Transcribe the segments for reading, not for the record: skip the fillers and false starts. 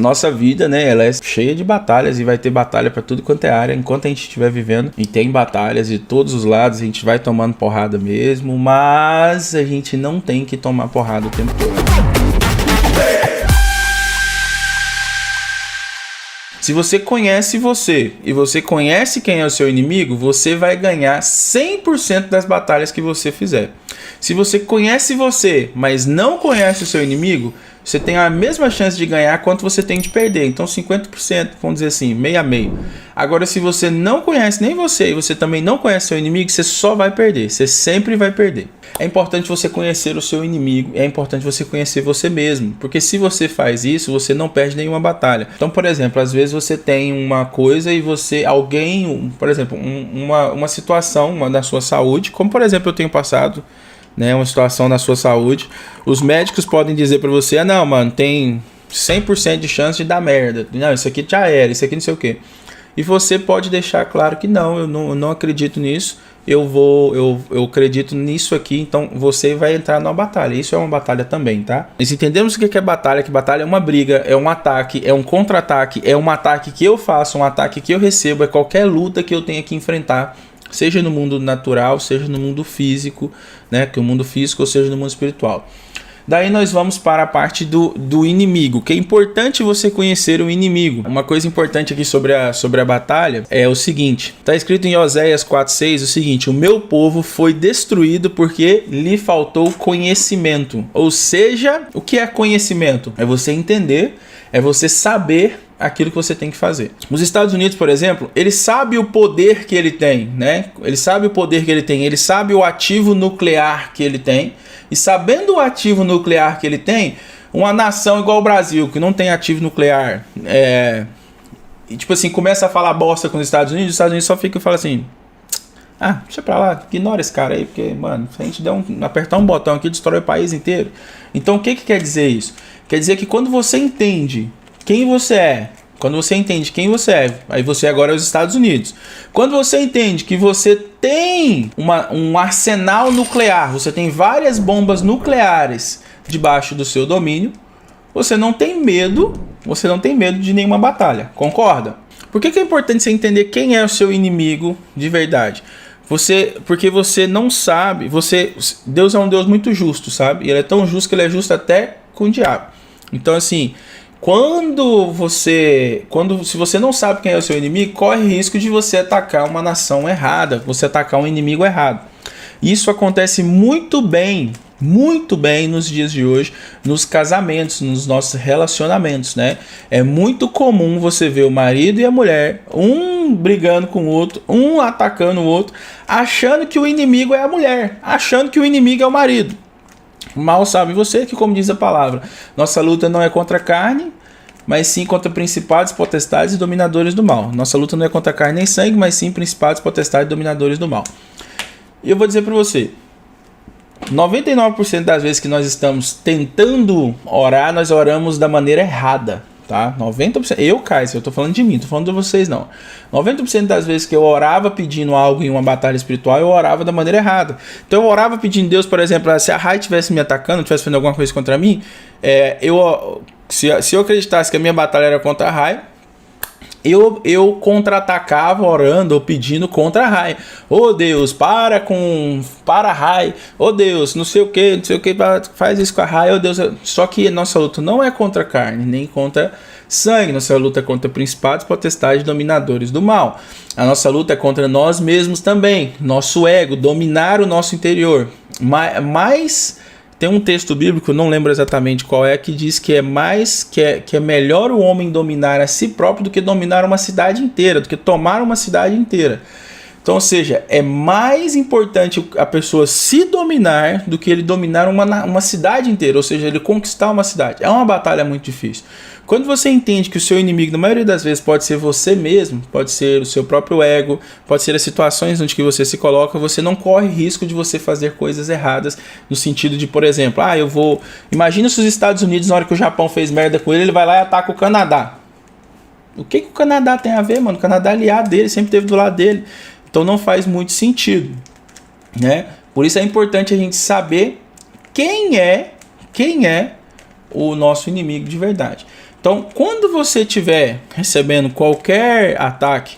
Nossa vida, né, ela é cheia de batalhas e vai ter batalha para tudo quanto é área enquanto a gente estiver vivendo. E tem batalhas de todos os lados, a gente vai tomando porrada mesmo, mas a gente não tem que tomar porrada o tempo todo. Se você conhece você e você conhece quem é o seu inimigo, você vai ganhar 100% das batalhas que você fizer. Se você conhece você, mas não conhece o seu inimigo, você tem a mesma chance de ganhar quanto você tem de perder. Então 50%, vamos dizer assim, meio a meio. Agora, se você não conhece nem você e você também não conhece o seu inimigo, você só vai perder. Você sempre vai perder. É importante você conhecer o seu inimigo, é importante você conhecer você mesmo, porque se você faz isso, você não perde nenhuma batalha. Então, por exemplo, às vezes você tem uma coisa e por exemplo, uma situação na sua saúde, como por exemplo eu tenho passado, né, uma situação na sua saúde, os médicos podem dizer pra você, não, mano, tem 100% de chance de dar merda, não, isso aqui já era, isso aqui não sei o que. E você pode deixar claro que não, eu não acredito nisso, eu acredito nisso aqui, então você vai entrar numa batalha. Isso é uma batalha também, tá? Nós entendemos o que é batalha, que batalha é uma briga, é um ataque, é um contra-ataque, é um ataque que eu faço, um ataque que eu recebo, é qualquer luta que eu tenha que enfrentar, seja no mundo natural, seja no mundo físico, né? Que o mundo físico, ou seja no mundo espiritual. Daí nós vamos para a parte do inimigo, que é importante você conhecer o inimigo. Uma coisa importante aqui sobre a batalha é o seguinte, está escrito em Oséias 4:6 o seguinte, o meu povo foi destruído porque lhe faltou conhecimento. Ou seja, o que é conhecimento? É você entender, é você saber aquilo que você tem que fazer. Os Estados Unidos, por exemplo, ele sabe o poder que ele tem, né? Ele sabe o poder que ele tem, ele sabe o ativo nuclear que ele tem. E sabendo o ativo nuclear que ele tem, uma nação igual o Brasil, que não tem ativo nuclear, e tipo assim, começa a falar bosta com os Estados Unidos só fica e fala assim, deixa pra lá, ignora esse cara aí, porque, mano, se a gente apertar um botão aqui, destrói o país inteiro. Então, o que quer dizer isso? Quer dizer que quando você entende quem você é, aí você agora é os Estados Unidos. Quando você entende que você tem um arsenal nuclear, você tem várias bombas nucleares debaixo do seu domínio, você não tem medo de nenhuma batalha, concorda? Por que é importante você entender quem é o seu inimigo de verdade? Porque você não sabe, Deus é um Deus muito justo, sabe? E ele é tão justo que ele é justo até com o diabo. Então assim, se você não sabe quem é o seu inimigo, corre risco de você atacar uma nação errada, você atacar um inimigo errado. Isso acontece muito bem nos dias de hoje, nos casamentos, nos nossos relacionamentos, né? É muito comum você ver o marido e a mulher, um brigando com o outro, um atacando o outro, achando que o inimigo é a mulher, achando que o inimigo é o marido. Mal sabe você que, como diz a palavra, nossa luta não é contra a carne, mas sim contra principados, potestades e dominadores do mal. Nossa luta não é contra carne nem sangue, mas sim principados, potestades e dominadores do mal. E eu vou dizer para você, 99% das vezes que nós estamos tentando orar, nós oramos da maneira errada, tá? 90%, eu tô falando de mim, tô falando de vocês não. 90% das vezes que eu orava pedindo algo em uma batalha espiritual, eu orava da maneira errada. Então eu orava pedindo Deus, por exemplo, se a Rai estivesse me atacando, estivesse fazendo alguma coisa contra mim, se eu acreditasse que a minha batalha era contra a Rai, eu contra-atacava orando ou pedindo contra a Rai. Oh Deus, para a Rai. Oh Deus, não sei o que, faz isso com a Rai. Oh Deus, só que nossa luta não é contra a carne, nem contra sangue. Nossa luta é contra principados, potestades e dominadores do mal. A nossa luta é contra nós mesmos também. Nosso ego, dominar o nosso interior. Mas tem um texto bíblico, não lembro exatamente qual é, que diz que é melhor o homem dominar a si próprio do que dominar uma cidade inteira, do que tomar uma cidade inteira. Então, ou seja, é mais importante a pessoa se dominar do que ele dominar uma cidade inteira, ou seja, ele conquistar uma cidade. É uma batalha muito difícil. Quando você entende que o seu inimigo, na maioria das vezes, pode ser você mesmo, pode ser o seu próprio ego, pode ser as situações onde que você se coloca, você não corre risco de você fazer coisas erradas, no sentido de, por exemplo, imagina se os Estados Unidos, na hora que o Japão fez merda com ele vai lá e ataca o Canadá. O que o Canadá tem a ver, mano? O Canadá é aliado dele, sempre esteve do lado dele. Então não faz muito sentido, né? Por isso é importante a gente saber quem é o nosso inimigo de verdade. Então, quando você estiver recebendo qualquer ataque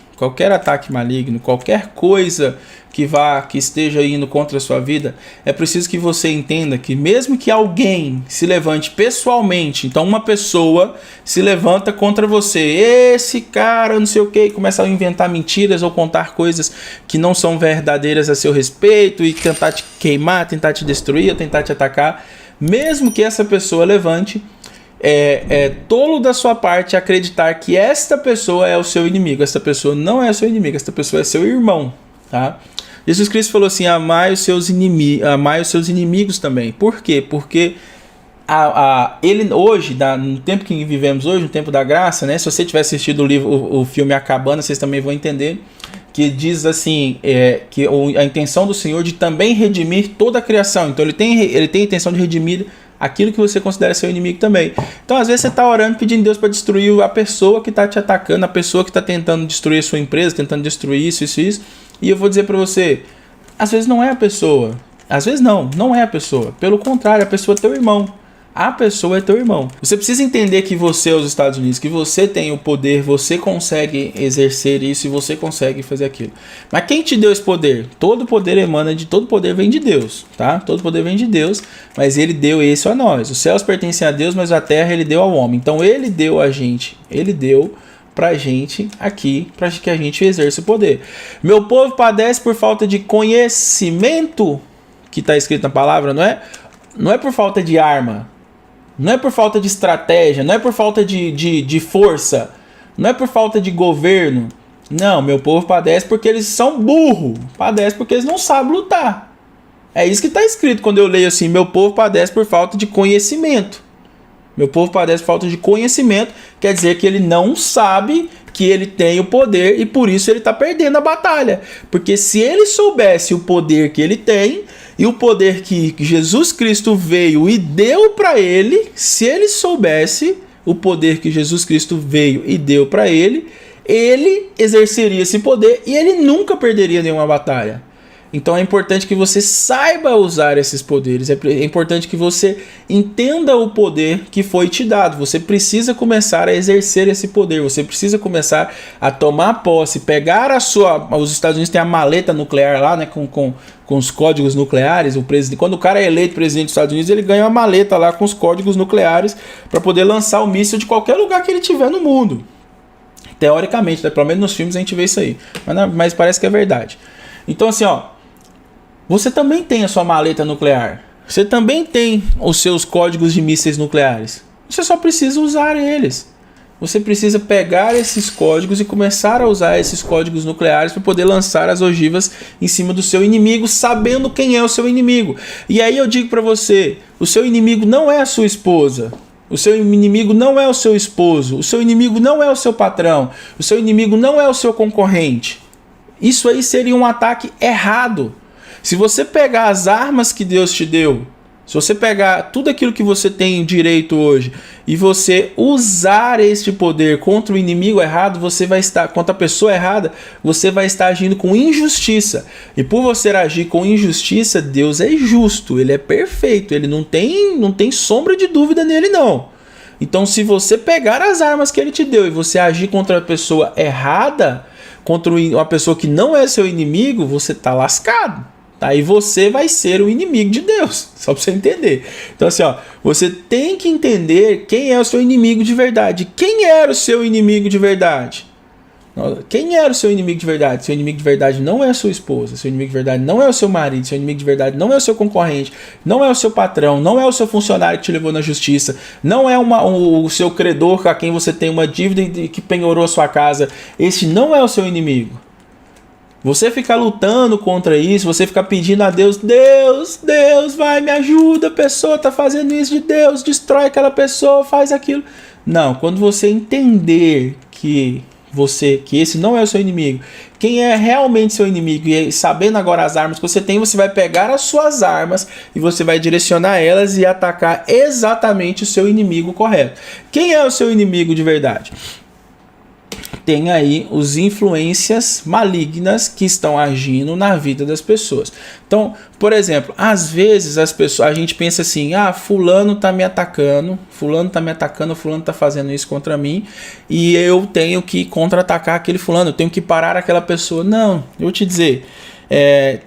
maligno, qualquer coisa que esteja indo contra a sua vida, é preciso que você entenda que mesmo que alguém se levante pessoalmente, então uma pessoa se levanta contra você, esse cara não sei o que, e começa a inventar mentiras ou contar coisas que não são verdadeiras a seu respeito e tentar te queimar, tentar te destruir, tentar te atacar, mesmo que essa pessoa levante, é tolo da sua parte acreditar que esta pessoa é o seu inimigo. Esta pessoa não é o seu inimigo, esta pessoa é seu irmão, tá? Jesus Cristo falou assim: amai os seus inimigos também. Por quê? Porque ele hoje, no tempo que vivemos hoje, no tempo da graça, né? Se você tiver assistido o filme A Cabana, vocês também vão entender que diz assim, que a intenção do Senhor de também redimir toda a criação. Então ele tem a intenção de redimir aquilo que você considera seu inimigo também. Então às vezes você está orando pedindo a Deus para destruir a pessoa que está te atacando, a pessoa que está tentando destruir a sua empresa, tentando destruir isso. E eu vou dizer para você, às vezes não é a pessoa. Às vezes não é a pessoa. Pelo contrário, a pessoa é teu irmão. A pessoa é teu irmão. Você precisa entender que você é os Estados Unidos, que você tem o poder, você consegue exercer isso e você consegue fazer aquilo. Mas quem te deu esse poder? Todo poder todo poder vem de Deus, tá? Todo poder vem de Deus, mas ele deu isso a nós. Os céus pertencem a Deus, mas a terra ele deu ao homem. Então ele deu a gente, ele deu pra gente aqui, pra que a gente exerça o poder. Meu povo padece por falta de conhecimento, que está escrito na palavra, não é por falta de arma, não é por falta de estratégia, não é por falta de força, não é por falta de governo. Não, meu povo padece porque eles são burros, padece porque eles não sabem lutar. É isso que está escrito quando eu leio assim: meu povo padece por falta de conhecimento. Meu povo padece por falta de conhecimento, quer dizer que ele não sabe que ele tem o poder e por isso ele está perdendo a batalha. Porque se ele soubesse o poder que ele tem e o poder que Jesus Cristo veio e deu para ele, se ele soubesse o poder que Jesus Cristo veio e deu para ele exerceria esse poder e ele nunca perderia nenhuma batalha. Então é importante que você saiba usar esses poderes, é importante que você entenda o poder que foi te dado. Você precisa começar a exercer esse poder, você precisa começar a tomar posse, pegar os Estados Unidos tem a maleta nuclear lá, né, com os códigos nucleares. Quando o cara é eleito presidente dos Estados Unidos, ele ganha uma maleta lá com os códigos nucleares para poder lançar o míssil de qualquer lugar que ele tiver no mundo. Teoricamente, né? Pelo menos nos filmes a gente vê isso aí, mas parece que é verdade. Então assim, você também tem a sua maleta nuclear. Você também tem os seus códigos de mísseis nucleares. Você só precisa usar eles. Você precisa pegar esses códigos e começar a usar esses códigos nucleares para poder lançar as ogivas em cima do seu inimigo, sabendo quem é o seu inimigo. E aí eu digo para você, o seu inimigo não é a sua esposa. O seu inimigo não é o seu esposo. O seu inimigo não é o seu patrão. O seu inimigo não é o seu concorrente. Isso aí seria um ataque errado. Se você pegar as armas que Deus te deu, se você pegar tudo aquilo que você tem direito hoje e você usar este poder contra o inimigo errado, você vai estar, contra a pessoa errada, você vai estar agindo com injustiça. E por você agir com injustiça, Deus é justo, ele é perfeito, ele não tem sombra de dúvida nele não. Então se você pegar as armas que ele te deu e você agir contra a pessoa errada, contra uma pessoa que não é seu inimigo, você está lascado. Aí você vai ser o inimigo de Deus, só para você entender. Então assim, você tem que entender quem é o seu inimigo de verdade. Quem era o seu inimigo de verdade? Quem era o seu inimigo de verdade? Seu inimigo de verdade não é a sua esposa, seu inimigo de verdade não é o seu marido, seu inimigo de verdade não é o seu concorrente, não é o seu patrão, não é o seu funcionário que te levou na justiça, não é o seu credor a quem você tem uma dívida e que penhorou a sua casa. Esse não é o seu inimigo. Você ficar lutando contra isso, você ficar pedindo a Deus, Deus, vai, me ajuda, a pessoa tá fazendo isso de Deus, destrói aquela pessoa, faz aquilo. Não, quando você entender que esse não é o seu inimigo, quem é realmente seu inimigo, e sabendo agora as armas que você tem, você vai pegar as suas armas e você vai direcionar elas e atacar exatamente o seu inimigo correto. Quem é o seu inimigo de verdade? tem aí os influências malignas que estão agindo na vida das pessoas. Então, por exemplo, às vezes a gente pensa assim, fulano tá me atacando, fulano tá fazendo isso contra mim, e eu tenho que contra-atacar aquele fulano, eu tenho que parar aquela pessoa. Não, eu vou te dizer,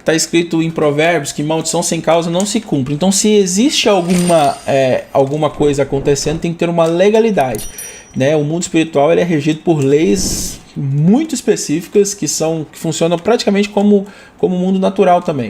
tá escrito em Provérbios que maldição sem causa não se cumpre. Então, se existe alguma coisa acontecendo, tem que ter uma legalidade, né? O mundo espiritual ele é regido por leis muito específicas que funcionam praticamente como o mundo natural também.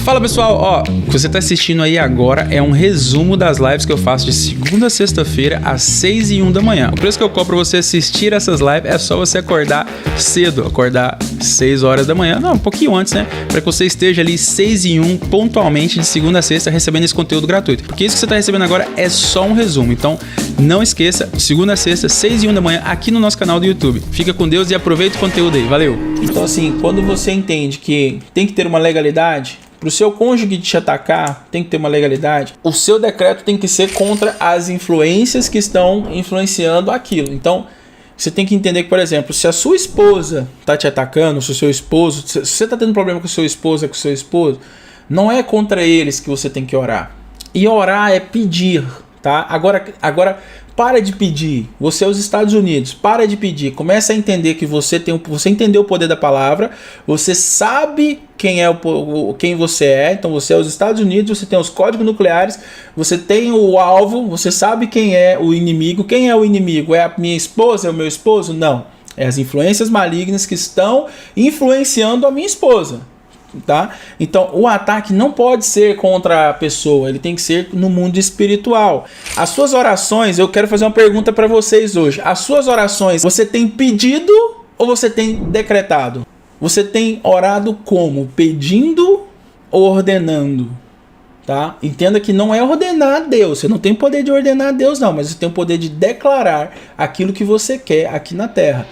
Fala pessoal, o que você está assistindo aí agora é um resumo das lives que eu faço de segunda a sexta-feira às 6h01 da manhã. O preço que eu cobro para você assistir essas lives é só você acordar cedo, acordar 6 horas da manhã, não, um pouquinho antes, né? Para que você esteja ali 6h01 pontualmente de segunda a sexta recebendo esse conteúdo gratuito. Porque isso que você está recebendo agora é só um resumo, então não esqueça, segunda a sexta, 6h01 da manhã aqui no nosso canal do YouTube. Fica com Deus e aproveita o conteúdo aí, valeu! Então assim, quando você entende que tem que ter uma legalidade, para o seu cônjuge te atacar, tem que ter uma legalidade. O seu decreto tem que ser contra as influências que estão influenciando aquilo. Então, você tem que entender que, por exemplo, se a sua esposa está te atacando, se o seu esposo, se você está tendo problema com o seu esposo, não é contra eles que você tem que orar. E orar é pedir, tá? Agora para de pedir. Você é os Estados Unidos, para de pedir. Começa a entender que você entendeu o poder da palavra, você sabe quem você é. Então você é os Estados Unidos, você tem os códigos nucleares, você tem o alvo, você sabe quem é o inimigo. Quem é o inimigo? É a minha esposa? É o meu esposo? Não. É as influências malignas que estão influenciando a minha esposa. Tá? Então o ataque não pode ser contra a pessoa, ele tem que ser no mundo espiritual. As suas orações, eu quero fazer uma pergunta para vocês hoje. As suas orações, você tem pedido ou você tem decretado? Você tem orado como? Pedindo ou ordenando? Tá? Entenda que não é ordenar a Deus, você não tem poder de ordenar a Deus não, mas você tem o poder de declarar aquilo que você quer aqui na terra.